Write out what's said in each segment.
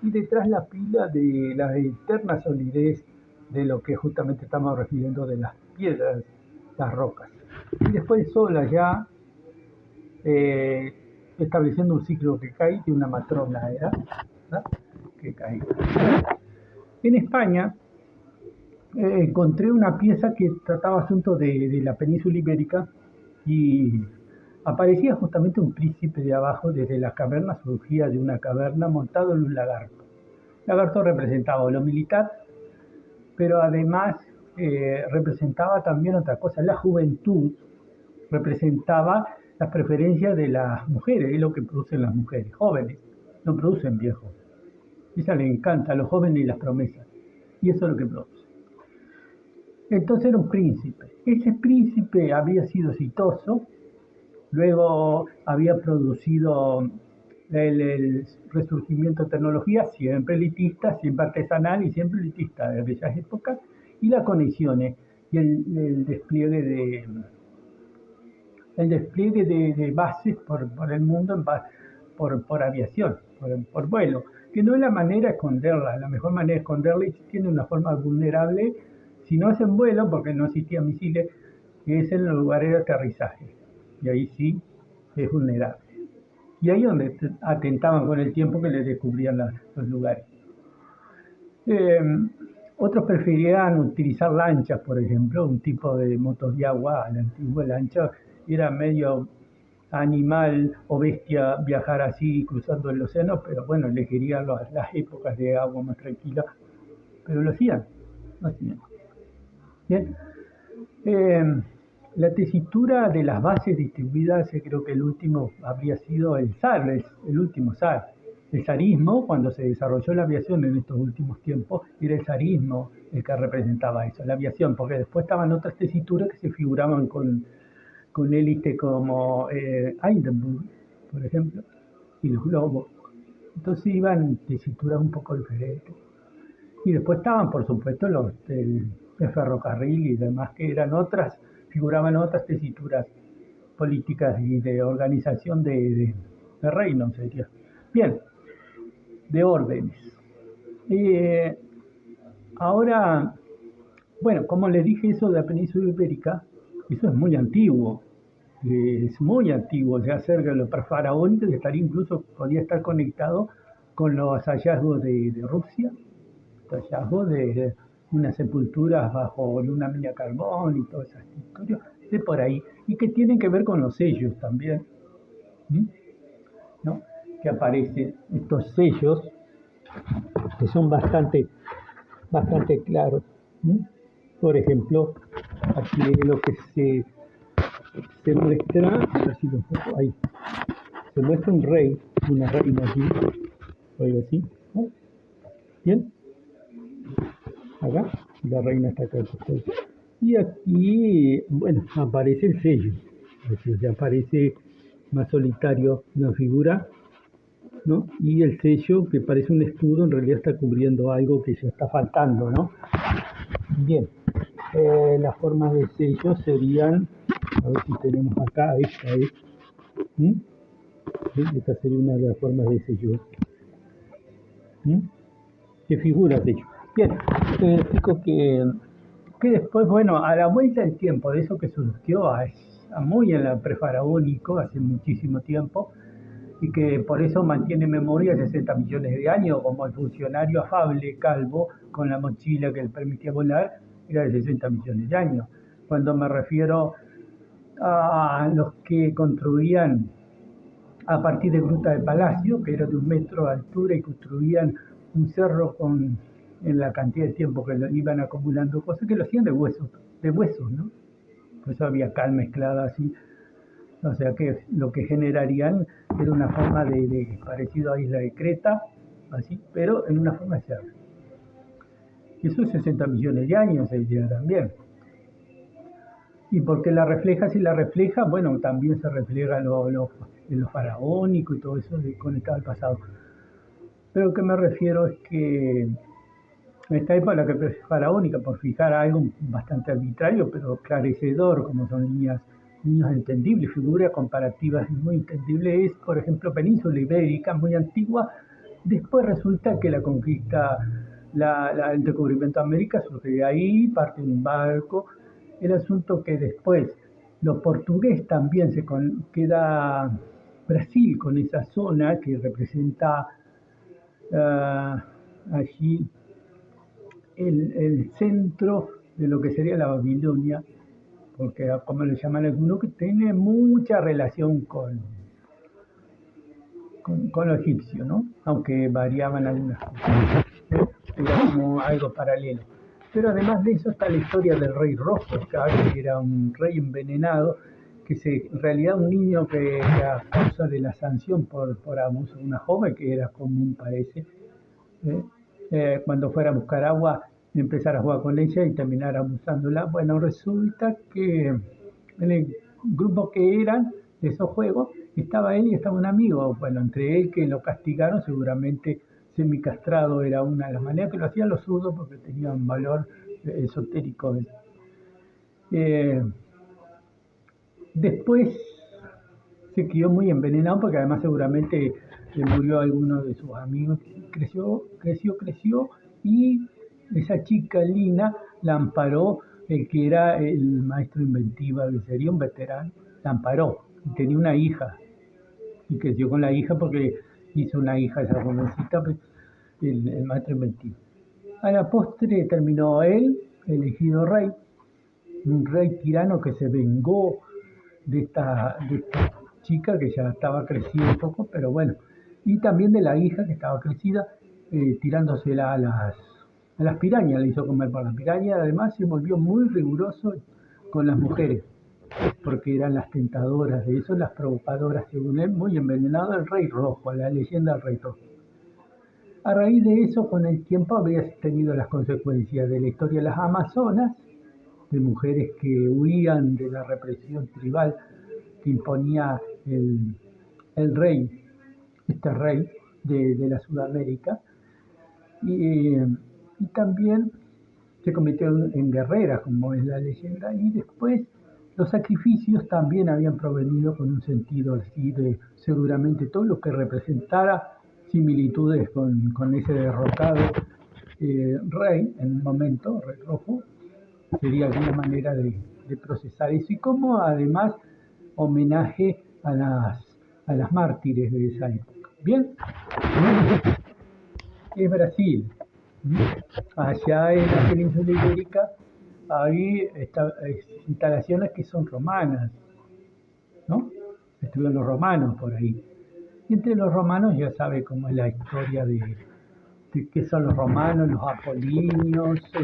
y detrás la pila de la eterna solidez de lo que justamente estamos refiriendo de las piedras, las rocas. Y después sola ya, eh, estableciendo un ciclo que cae de una matrona, ¿verdad? ¿verdad? Que cae. En España encontré una pieza que trataba asuntos de la península ibérica y aparecía justamente un príncipe de abajo desde la caverna, surgía de una caverna montado en un lagarto. El lagarto representaba lo militar, pero además representaba también otra cosa, la juventud, representaba las preferencias de las mujeres, es lo que producen las mujeres, jóvenes, no producen viejos. Esa le encanta a los jóvenes y las promesas, y eso es lo que produce. Entonces era un príncipe. Ese príncipe había sido exitoso, luego había producido el resurgimiento de tecnología, siempre elitista, siempre artesanal y siempre elitista de aquellas épocas, y las conexiones y el despliegue de bases por el mundo por aviación, por vuelo, que no es la manera de esconderla, la mejor manera de esconderla y tiene una forma vulnerable, si no es en vuelo, porque no existían misiles, es en los lugares de aterrizaje, y ahí sí es vulnerable. Y ahí es donde atentaban con el tiempo que les descubrían los lugares. Eh, Otros preferían utilizar lanchas, por ejemplo, un tipo de motos de agua. La antigua lancha era medio animal o bestia viajar así cruzando el océano, pero bueno, elegirían las épocas de agua más tranquila, pero lo hacían, lo hacían. Bien. Eh, la tesitura de las bases distribuidas, creo que el último habría sido el zar, el último zar. El zarismo, cuando se desarrolló la aviación en estos últimos tiempos, era el zarismo el que representaba eso, la aviación, porque después estaban otras tesituras que se figuraban con élite como Hindenburg, por ejemplo, y los globos. Entonces iban tesituras un poco diferentes. Y después estaban, por supuesto, los del ferrocarril y demás, que eran otras, figuraban otras tesituras políticas y de organización de reinos, sería. Bien, de órdenes. Eh, Ahora, bueno, como les dije, eso de la península ibérica, eso es muy antiguo. Es muy antiguo, ya cerca de lo prefaraónico, y estaría incluso, podría estar conectado con los hallazgos de Rusia, hallazgos de unas sepulturas bajo una mina de carbón y todas esas historias de por ahí, y que tienen que ver con los sellos también, ¿no? Que aparecen estos sellos que son bastante claros. ¿Sí? Por ejemplo, aquí lo que se muestra, a ver si lo pongo ahí, se muestra un rey, una reina aquí, o algo así, ¿no? Bien, acá, la reina está acá. Y aquí, bueno, aparece el sello, es decir, ya aparece más solitario una figura, ¿no? Y el sello, que parece un escudo, en realidad está cubriendo algo que ya está faltando, ¿no? Bien, las formas de sello serían, a ver si tenemos acá, esta es, ¿sí? ¿Sí? Esta sería una de las formas de sello. ¿Sí? ¿Qué figura sello? Bien, explico que después, bueno, a la vuelta del tiempo, de eso que surgió muy en la prefaraónico, hace muchísimo tiempo, y que por eso mantiene memoria 60 millones de años, como el funcionario afable calvo con la mochila que le permitía volar, era de 60 millones de años. Cuando me refiero a los que construían a partir de Gruta del Palacio, que era de 1 metro de altura y construían un cerro en la cantidad de tiempo que lo iban acumulando cosas, que lo hacían de huesos, ¿no? Por eso había cal mezclada así. O sea que lo que generarían era una forma de parecido a Isla de Creta, así, pero en una forma de cerro. Y eso es 60 millones de años, se diría también. ¿Y por qué la refleja? Si la refleja, bueno, también se refleja en lo faraónico y todo eso conectado al pasado. Pero lo que me refiero es que en esta época que es faraónica, por fijar algo bastante arbitrario, pero esclarecedor, como son líneas entendibles, figuras comparativas muy entendibles, es, por ejemplo, península ibérica, muy antigua, Después resulta que la conquista, el descubrimiento de América surge de ahí, parte un barco. El asunto que después los portugueses también queda Brasil con esa zona que representa allí el centro de lo que sería la Babilonia, porque como le llaman algunos, que tiene mucha relación con lo egipcio, ¿no? Aunque variaban algunas cosas, ¿eh? Era como algo paralelo. Pero además de eso está la historia del rey rojo, que era un rey envenenado, en realidad un niño que a causa de la sanción por abuso de una joven, que era común parece, ¿eh? Cuando fuera a buscar agua, empezar a jugar con ella y terminar abusándola. Bueno, resulta que en el grupo que eran de esos juegos estaba él y estaba un amigo. Bueno, entre él que lo castigaron, seguramente semicastrado era una de las maneras que lo hacían los zurdos porque tenían valor esotérico. Eh, Después se quedó muy envenenado porque además seguramente le murió alguno de sus amigos. Creció y esa chica Lina la amparó el que era el maestro inventiva, que sería un veterano, la amparó y tenía una hija y creció con la hija porque hizo una hija esa jovencita, pues, el maestro inventivo. A la postre terminó él, elegido rey, un rey tirano que se vengó de esta chica que ya estaba crecida un poco, pero bueno, y también de la hija que estaba crecida, tirándosela a las pirañas, le hizo comer por las pirañas. Además se volvió muy riguroso con las mujeres, porque eran las tentadoras de eso, las provocadoras, según él, muy envenenado el rey rojo, la leyenda del rey rojo. A raíz de eso, con el tiempo había tenido las consecuencias de la historia de las Amazonas, de mujeres que huían de la represión tribal que imponía el rey, este rey de la Sudamérica, y también se convirtió en guerreras, como es la leyenda, y después los sacrificios también habían provenido con un sentido así de seguramente todo lo que representara similitudes con ese derrotado rey en un momento, rey rojo, sería alguna manera de procesar eso, y como además homenaje a las mártires de esa época. Bien, es Brasil. Allá en la península ibérica hay instalaciones que son romanas, ¿no? Estuvieron los romanos por ahí. Y entre los romanos ya sabe cómo es la historia de qué son los romanos, los apolíneos, si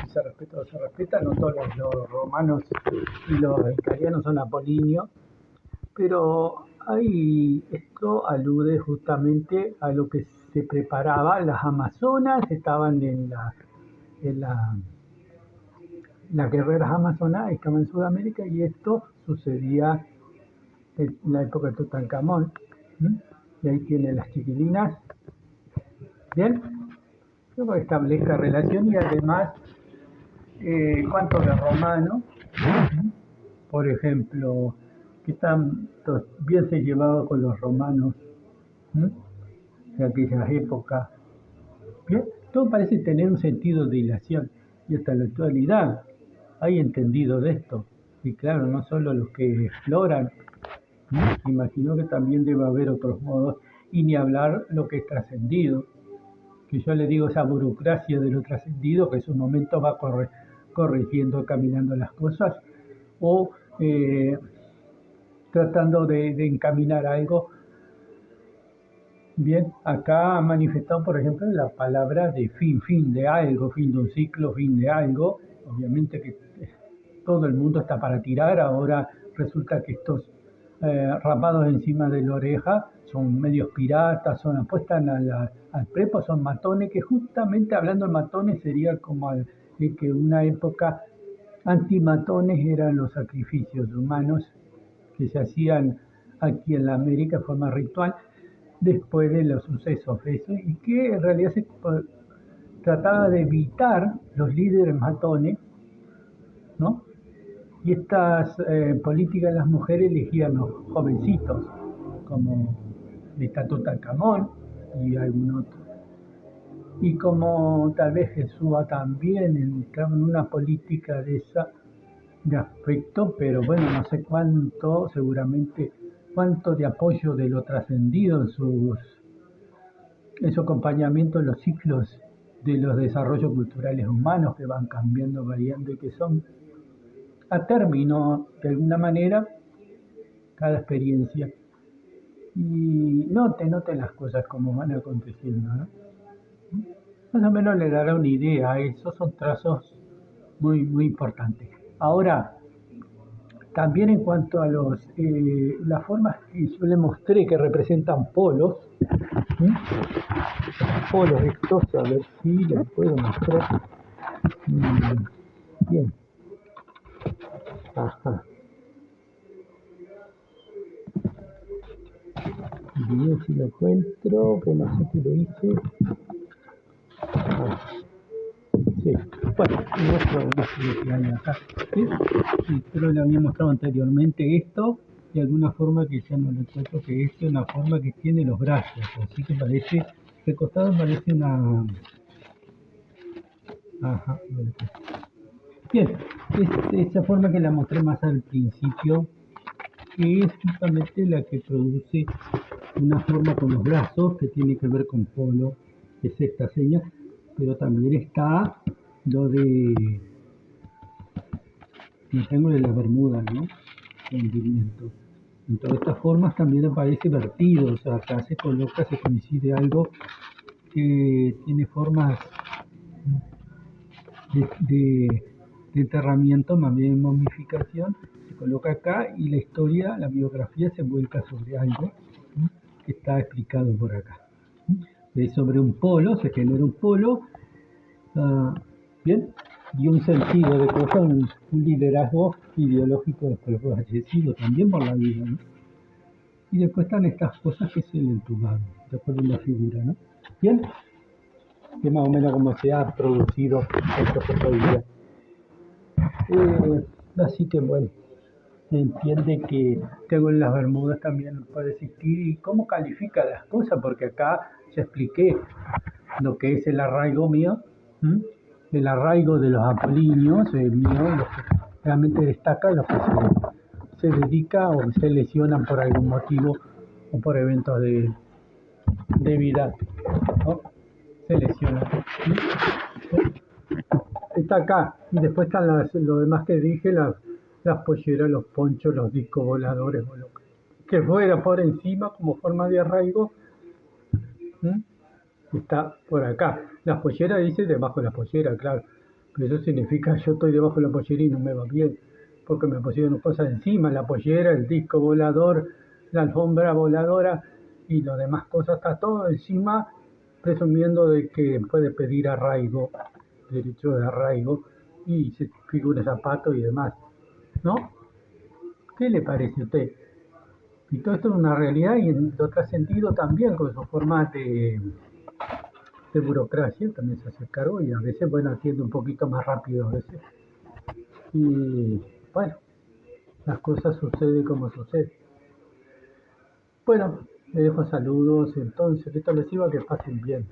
se respeta o se respeta. No todos los romanos y los italianos son apolíneos, pero ahí esto alude justamente a lo que se preparaba. Las Amazonas estaban las guerreras amazonas estaban en Sudamérica, y esto sucedía en la época de Tutankamón. Y ahí tiene las chiquilinas. Bien, luego establezca relación y además cuánto de romano, por ejemplo, que tanto bien se llevaba con los romanos de aquellas épocas. Bien, todo parece tener un sentido de hilación y hasta la actualidad hay entendido de esto. Y claro, no solo los que exploran, imagino que también debe haber otros modos, y ni hablar lo que es trascendido, que yo le digo esa burocracia de lo trascendido, que en su momento va corrigiendo, caminando las cosas, o tratando de encaminar algo. Bien, acá ha manifestado, por ejemplo, la palabra de fin de algo, fin de un ciclo, fin de algo. Obviamente que todo el mundo está para tirar. Ahora resulta que estos rapados encima de la oreja son medios piratas, apuestan al prepo, son matones, que justamente hablando de matones sería como que una época antimatones eran los sacrificios humanos que se hacían aquí en la América de forma ritual después de los sucesos esos, y que en realidad se trataba de evitar los líderes matones, ¿no? Y estas políticas de las mujeres elegían los jovencitos, como está Tutankamón, y algún otro. Y como tal vez Jesús va también entraba en una política de aspecto, pero bueno, no sé cuánto, seguramente cuánto de apoyo de lo trascendido en su acompañamiento en los ciclos de los desarrollos culturales humanos que van cambiando, variando y que son a término, de alguna manera, cada experiencia. Y note las cosas como van aconteciendo, ¿no? Más o menos le dará una idea, esos son trazos muy importantes. Ahora, también en cuanto a las formas que yo le mostré que representan polos, ¿sí? Polos estos, a ver si les puedo mostrar. Bien. Ajá. Bien, si lo encuentro, que no sé si lo hice. Ah, sí. Bueno, muestro lo que hay acá. ¿Sí? Sí, pero le había mostrado anteriormente esto, de alguna forma que ya no lo encuentro, que es una forma que tiene los brazos, así que parece, recostado parece una... Ajá, bien, es esa forma que la mostré más al principio, que es justamente la que produce una forma con los brazos que tiene que ver con polo, que es esta seña, pero también está lo de el triángulo de las Bermudas, ¿no? Hundimiento. En todas estas formas también aparece vertido, o sea, acá se coloca, se coincide algo que tiene formas de enterramiento, más bien momificación, se coloca acá y la historia, la biografía se vuelca sobre algo, ¿sí? Que está explicado por acá. ¿Sí? Sobre un polo, se genera un polo, bien, y un sentido de cosa, un liderazgo ideológico después fallecido también por la vida, ¿no? Y después están estas cosas que se le entubaron, de acuerdo a la figura, ¿no? Bien, que más o menos como se ha producido esta fotografía. Así que bueno, se entiende que tengo en las Bermudas también puede existir y cómo califica las cosas, porque acá ya expliqué lo que es el arraigo mío, ¿m? El arraigo de los apolíneos, el mío, los que realmente destacan, los que se dedica o se lesionan por algún motivo o por eventos de vida, ¿no? Se lesionan. Está acá, y después están lo demás que dije, las polleras, los ponchos, los discos voladores, o lo que fuera por encima como forma de arraigo. ¿M? Está por acá. La pollera dice debajo de la pollera, claro. Pero eso significa yo estoy debajo de la pollera y no me va bien, porque me pusieron cosas encima, la pollera, el disco volador, la alfombra voladora y lo demás cosas, está todo encima, presumiendo de que puede pedir arraigo, derecho de arraigo, y se figura zapato y demás, ¿no? ¿Qué le parece a usted? Y todo esto es una realidad y en otro sentido también con su forma de burocracia también se hace cargo y a veces, bueno, atiende un poquito más rápido a veces. Y bueno, las cosas suceden como suceden. Bueno, les dejo saludos entonces, esto les iba a que pasen bien.